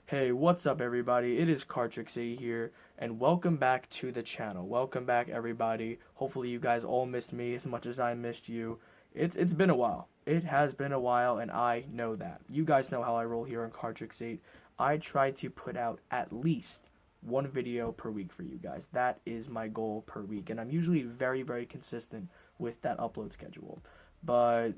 Hey, what's up everybody? It is Cardtrix here, and welcome back to the channel. Welcome back everybody. Hopefully you guys all missed me as much as I missed you. It's been a while. It has been a while, and I know that. You guys know how I roll here on Cardtrix. I try to put out at least one video per week for you guys. That is my goal per week, and I'm usually very consistent with that upload schedule. But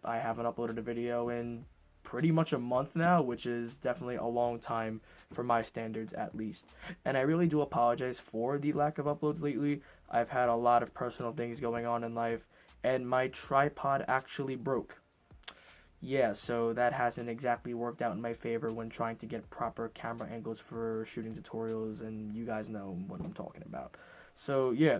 I haven't uploaded a video in pretty much a month now, which is definitely a long time for my standards at least. And I really do apologize for the lack of uploads lately. I've had a lot of personal things going on in life, and my tripod actually broke. Yeah, so that hasn't exactly worked out in my favor when trying to get proper camera angles for shooting tutorials, and you guys know what I'm talking about. So yeah,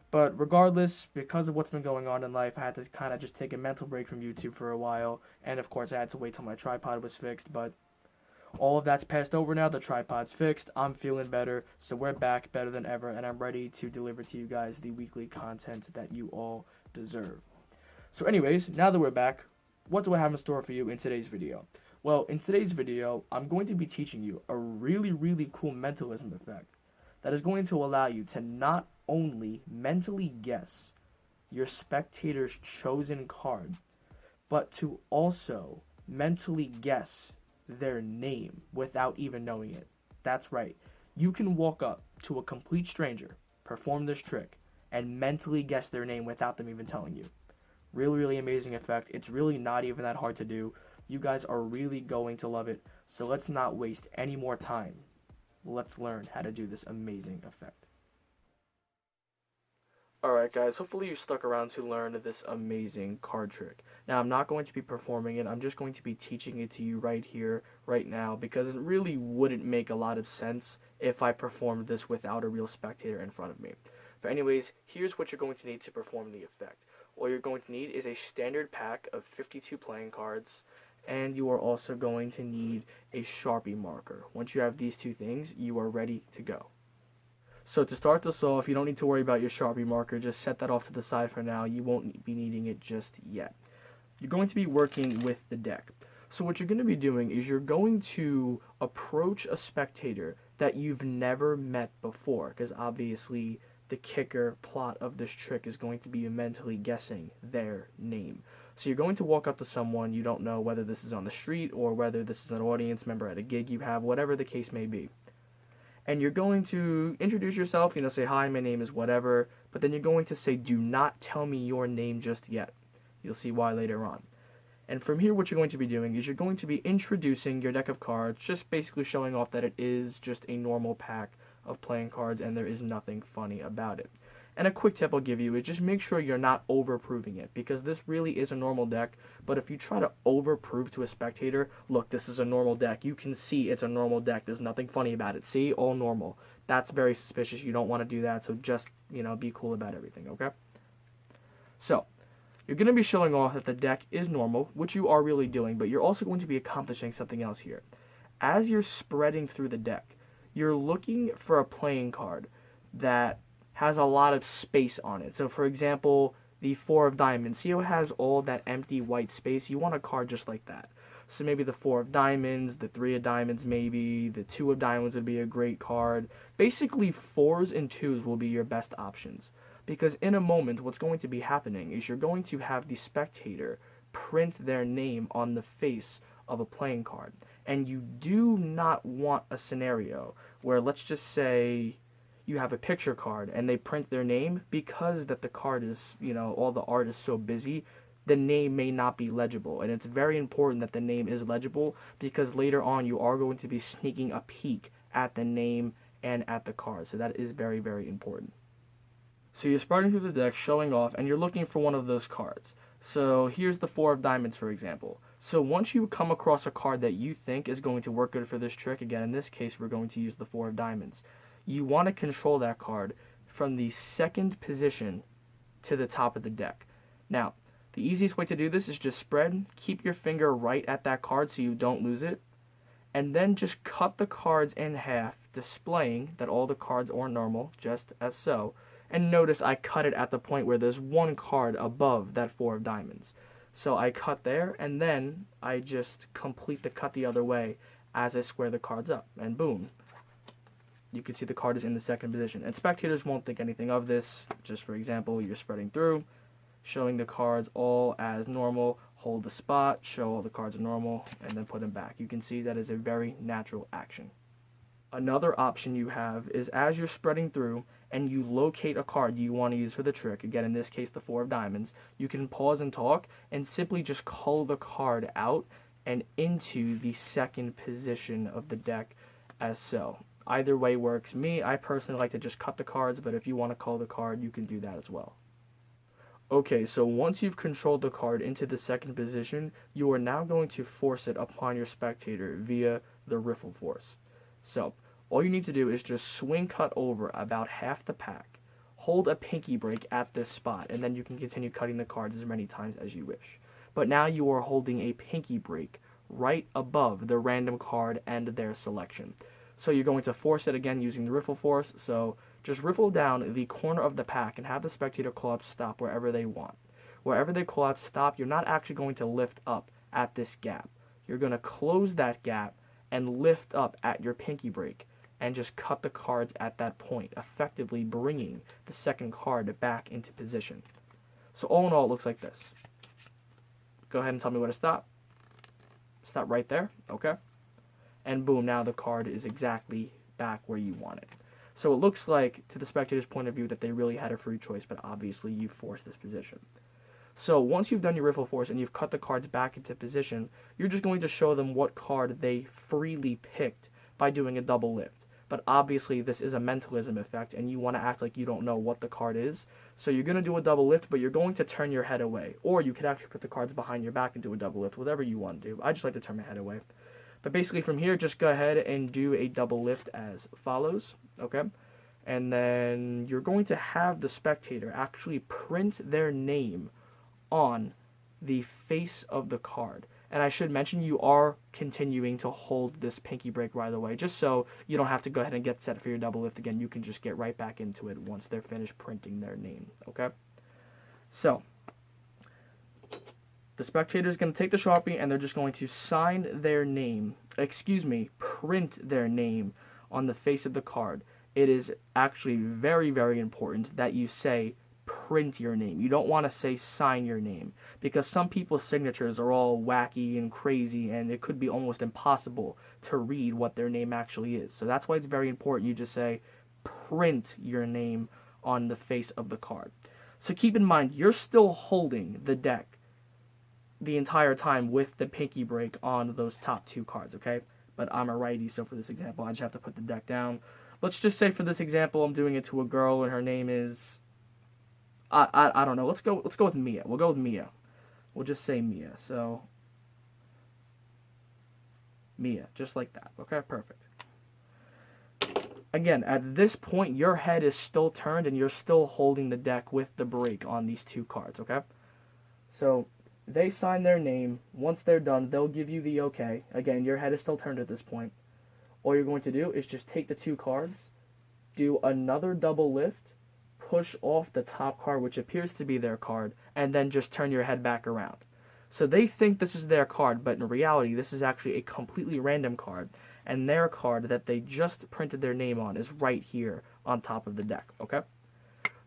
but regardless, because of what's been going on in life, I had to kind of just take a mental break from YouTube for a while. And of course, I had to wait till my tripod was fixed. But all of that's passed over now. The tripod's fixed. I'm feeling better. So we're back better than ever. And I'm ready to deliver to you guys the weekly content that you all deserve. So anyways, now that we're back, what do I have in store for you in today's video? Well, in today's video, I'm going to be teaching you a really cool mentalism effect that is going to allow you to not only mentally guess your spectator's chosen card, but to also mentally guess their name without even knowing it. That's right. You can walk up to a complete stranger, perform this trick, and mentally guess their name without them even telling you. Really amazing effect. It's really not even that hard to do. You guys are really going to love it. So let's not waste any more time. Let's learn how to do this amazing effect. Alright guys, hopefully you stuck around to learn this amazing card trick. Now I'm not going to be performing it, I'm just going to be teaching it to you right here, right now, because it really wouldn't make a lot of sense if I performed this without a real spectator in front of me. But anyways, here's what you're going to need to perform the effect. All you're going to need is a standard pack of 52 playing cards, and you are also going to need a Sharpie marker. Once you have these two things, you are ready to go. So to start this off, you don't need to worry about your Sharpie marker. Just set that off to the side for now. You won't be needing it just yet. You're going to be working with the deck. So what you're going to be doing is you're going to approach a spectator that you've never met before, because obviously the kicker plot of this trick is going to be mentally guessing their name. So you're going to walk up to someone you don't know, whether this is on the street or whether this is an audience member at a gig you have, whatever the case may be. And you're going to introduce yourself, say, hi, my name is whatever, but then you're going to say, do not tell me your name just yet. You'll see why later on. And from here, what you're going to be doing is you're going to be introducing your deck of cards, just basically showing off that it is just a normal pack of playing cards and there is nothing funny about it. And a quick tip I'll give you is just make sure you're not overproving it, because this really is a normal deck, but if you try to overprove to a spectator, look, this is a normal deck, you can see it's a normal deck, there's nothing funny about it, see, all normal. That's very suspicious, you don't want to do that, so just, be cool about everything, okay? So, you're going to be showing off that the deck is normal, which you are really doing, but you're also going to be accomplishing something else here. As you're spreading through the deck, you're looking for a playing card that has a lot of space on it. So for example, the 4 of diamonds, see how it has all that empty white space? You want a card just like that. So maybe the 4 of diamonds, the 3 of diamonds maybe, the 2 of diamonds would be a great card. Basically 4s and 2s will be your best options. Because in a moment, what's going to be happening is you're going to have the spectator print their name on the face of a playing card. And you do not want a scenario where, let's just say, you have a picture card and they print their name, because that the card is, all the art is so busy, the name may not be legible. And it's very important that the name is legible, because later on you are going to be sneaking a peek at the name and at the card. So that is very important. So you're spreading through the deck, showing off, and you're looking for one of those cards. So here's the 4 of diamonds, for example. So once you come across a card that you think is going to work good for this trick, again, in this case, we're going to use the 4 of diamonds. You want to control that card from the second position to the top of the deck. Now, the easiest way to do this is just spread, keep your finger right at that card so you don't lose it, and then just cut the cards in half, displaying that all the cards are normal, just as so. And notice I cut it at the point where there's one card above that 4 of diamonds. So I cut there, and then I just complete the cut the other way as I square the cards up, and boom, you can see the card is in the second position. And spectators won't think anything of this. Just for example, you're spreading through, showing the cards all as normal, hold the spot, show all the cards are normal, and then put them back. You can see that is a very natural action. Another option you have is as you're spreading through and you locate a card you want to use for the trick, again in this case the 4 of diamonds, you can pause and talk and simply just cull the card out and into the second position of the deck as so. Either way works. I personally like to just cut the cards, but if you want to cull the card, you can do that as well. Okay, so once you've controlled the card into the second position, you are now going to force it upon your spectator via the riffle force. So, all you need to do is just swing cut over about half the pack, hold a pinky break at this spot, and then you can continue cutting the cards as many times as you wish. But now you are holding a pinky break right above the random card and their selection. So you're going to force it again using the riffle force, so just riffle down the corner of the pack and have the spectator call out stop wherever they want. Wherever they call out stop, you're not actually going to lift up at this gap. You're going to close that gap and lift up at your pinky break and just cut the cards at that point, effectively bringing the second card back into position. So all in all, it looks like this. Go ahead and tell me where to stop. Stop right there, okay? And boom, now the card is exactly back where you want it. So it looks like, to the spectator's point of view, that they really had a free choice, but obviously you forced this position. So once you've done your riffle force and you've cut the cards back into position, you're just going to show them what card they freely picked by doing a double lift. But obviously this is a mentalism effect and you want to act like you don't know what the card is. So you're going to do a double lift, but you're going to turn your head away. Or you could actually put the cards behind your back and do a double lift, whatever you want to do. I just like to turn my head away. But basically from here, just go ahead and do a double lift as follows, okay? And then you're going to have the spectator actually print their name on the face of the card. And I should mention you are continuing to hold this pinky break right away, just so you don't have to go ahead and get set for your double lift again. You can just get right back into it once they're finished printing their name, okay? So the spectator is going to take the Sharpie and they're just going to sign their name, print their name on the face of the card. It is actually very, very important that you say print your name. You don't want to say sign your name, because some people's signatures are all wacky and crazy and it could be almost impossible to read what their name actually is. So that's why it's very important you just say print your name on the face of the card. So keep in mind, you're still holding the deck the entire time with the pinky break on those top 2 cards, okay? But I'm a righty, so for this example, I just have to put the deck down. Let's just say for this example, I'm doing it to a girl and her name is, I don't know. Let's go with Mia. We'll go with Mia. We'll just say Mia. So Mia, just like that. Okay, perfect. Again, at this point, your head is still turned and you're still holding the deck with the break on these 2 cards, okay? So they sign their name. Once they're done, they'll give you the okay. Again, your head is still turned at this point. All you're going to do is just take the 2 cards, do another double lift, push off the top card, which appears to be their card, and then just turn your head back around. So they think this is their card, but in reality, this is actually a completely random card, and their card that they just printed their name on is right here on top of the deck, okay?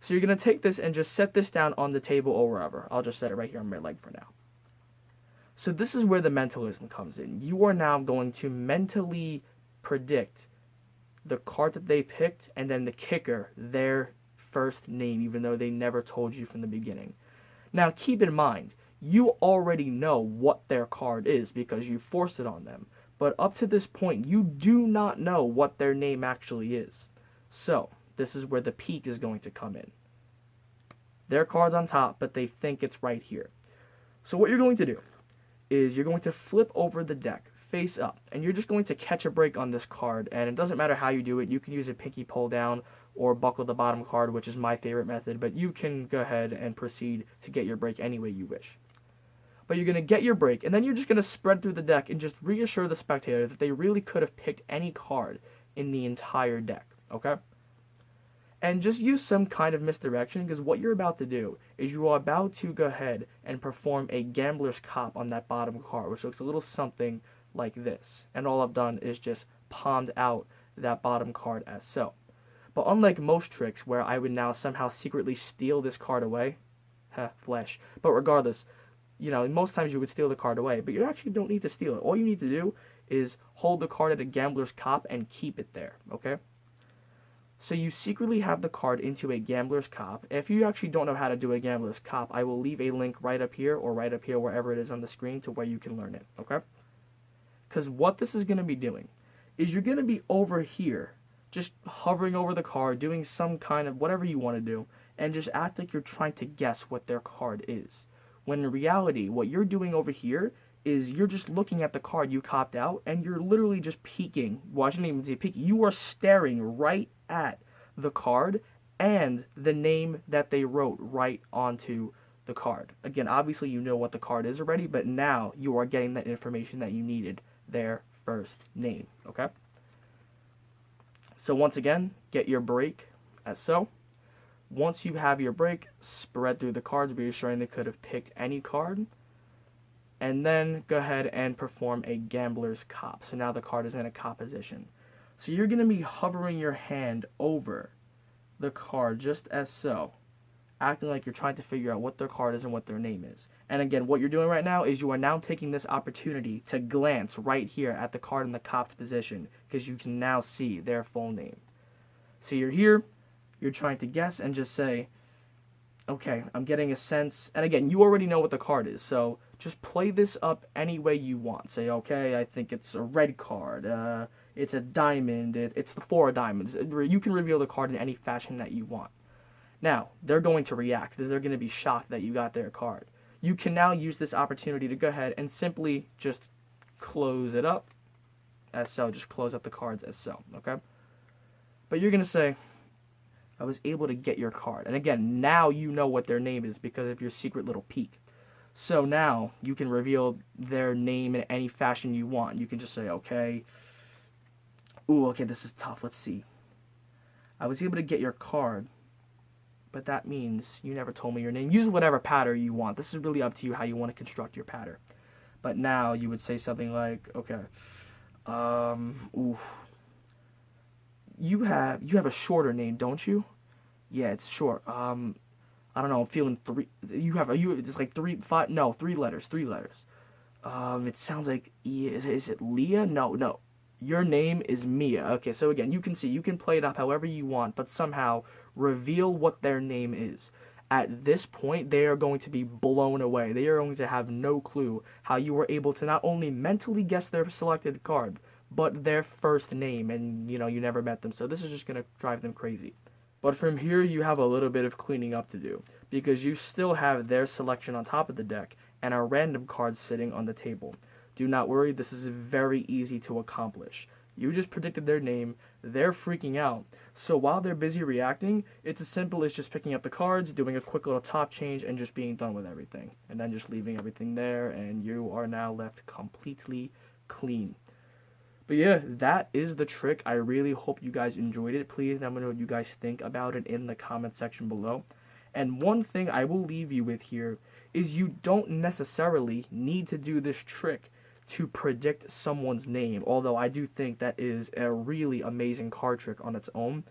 So you're going to take this and just set this down on the table or wherever. I'll just set it right here on my leg for now. So this is where the mentalism comes in. You are now going to mentally predict the card that they picked, and then the kicker, their first name, even though they never told you from the beginning. Now keep in mind, you already know what their card is because you forced it on them. But up to this point, you do not know what their name actually is. So this is where the peek is going to come in. Their card's on top, but they think it's right here. So what you're going to do is you're going to flip over the deck face up, and you're just going to catch a break on this card, and it doesn't matter how you do it. You can use a pinky pull down or buckle the bottom card, which is my favorite method, but you can go ahead and proceed to get your break any way you wish. But you're going to get your break, and then you're just going to spread through the deck and just reassure the spectator that they really could have picked any card in the entire deck, okay? And just use some kind of misdirection, because what you're about to do is you are about to go ahead and perform a gambler's cop on that bottom card, which looks a little something like this. And all I've done is just palmed out that bottom card as so. But unlike most tricks where I would now somehow secretly steal this card away, flesh. But regardless, most times you would steal the card away, but you actually don't need to steal it. All you need to do is hold the card at a gambler's cop and keep it there, okay? So you secretly have the card into a gambler's cop. If you actually don't know how to do a gambler's cop, I will leave a link right up here or right up here wherever it is on the screen to where you can learn it, okay? Because what this is going to be doing is you're going to be over here just hovering over the card, doing some kind of whatever you want to do, and just act like you're trying to guess what their card is. When in reality, what you're doing over here is you're just looking at the card you copped out, and you're literally just peeking. Well, I shouldn't even say peeking. You are staring right at the card and the name that they wrote right onto the card. Again, obviously you know what the card is already, but now you are getting that information that you needed, their first name, okay? So once again, get your break as so. Once you have your break, spread through the cards, reassuring they could have picked any card. And then go ahead and perform a gambler's cop. So now the card is in a cop position. So you're going to be hovering your hand over the card just as so, acting like you're trying to figure out what their card is and what their name is. And again, what you're doing right now is you are now taking this opportunity to glance right here at the card in the copped position, because you can now see their full name. So you're here, you're trying to guess and just say, okay, I'm getting a sense. And again, you already know what the card is, so just play this up any way you want. Say, okay, I think it's a red card, it's a diamond, it's the 4 of diamonds. You can reveal the card in any fashion that you want. Now, they're going to react, because they're going to be shocked that you got their card. You can now use this opportunity to go ahead and simply just close it up as so. Just close up the cards as so, okay? But you're going to say, I was able to get your card. And again, now you know what their name is because of your secret little peek. So now you can reveal their name in any fashion you want. You can just say, okay, ooh, okay, this is tough. Let's see. I was able to get your card, but that means you never told me your name. Use whatever pattern you want. This is really up to you how you want to construct your pattern. But now you would say something like, okay, ooh, you have a shorter name, don't you? Yeah, it's short. I don't know. I'm feeling 3. It's like 3 letters. 3 letters. It sounds like is it Leah? No. Your name is Mia. Okay, so again, you can see, you can play it up however you want, but somehow reveal what their name is. At this point, they are going to be blown away. They are going to have no clue how you were able to not only mentally guess their selected card, but their first name, and you never met them. So this is just going to drive them crazy. But from here, you have a little bit of cleaning up to do, because you still have their selection on top of the deck and a random card sitting on the table. Do not worry, this is very easy to accomplish. You just predicted their name, they're freaking out, so while they're busy reacting, it's as simple as just picking up the cards, doing a quick little top change, and just being done with everything. And then just leaving everything there, and you are now left completely clean. But yeah, that is the trick. I really hope you guys enjoyed it. Please let me know what you guys think about it in the comment section below. And one thing I will leave you with here is you don't necessarily need to do this trick to predict someone's name, although I do think that is a really amazing card trick on its own.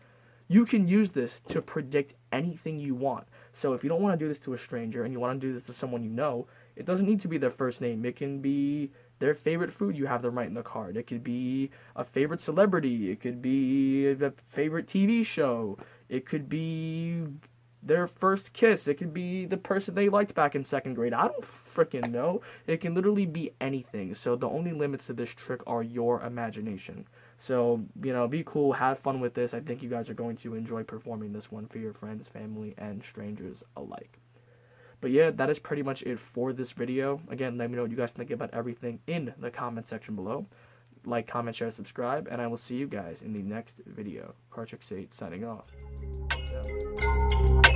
You can use this to predict anything you want. So if you don't want to do this to a stranger and you want to do this to someone you know, it doesn't need to be their first name. It can be their favorite food you have them write in the card. It could be a favorite celebrity. It could be a favorite TV show. It could be their first kiss. It could be the person they liked back in 2nd grade. I don't freaking know. It can literally be anything. So the only limits to this trick are your imagination. So, be cool, have fun with this. I think you guys are going to enjoy performing this one for your friends, family, and strangers alike. But yeah, that is pretty much it for this video. Again, let me know what you guys think about everything in the comment section below. Like, comment, share, subscribe, and I will see you guys in the next video. Cardtrix 8 signing off. Peace out.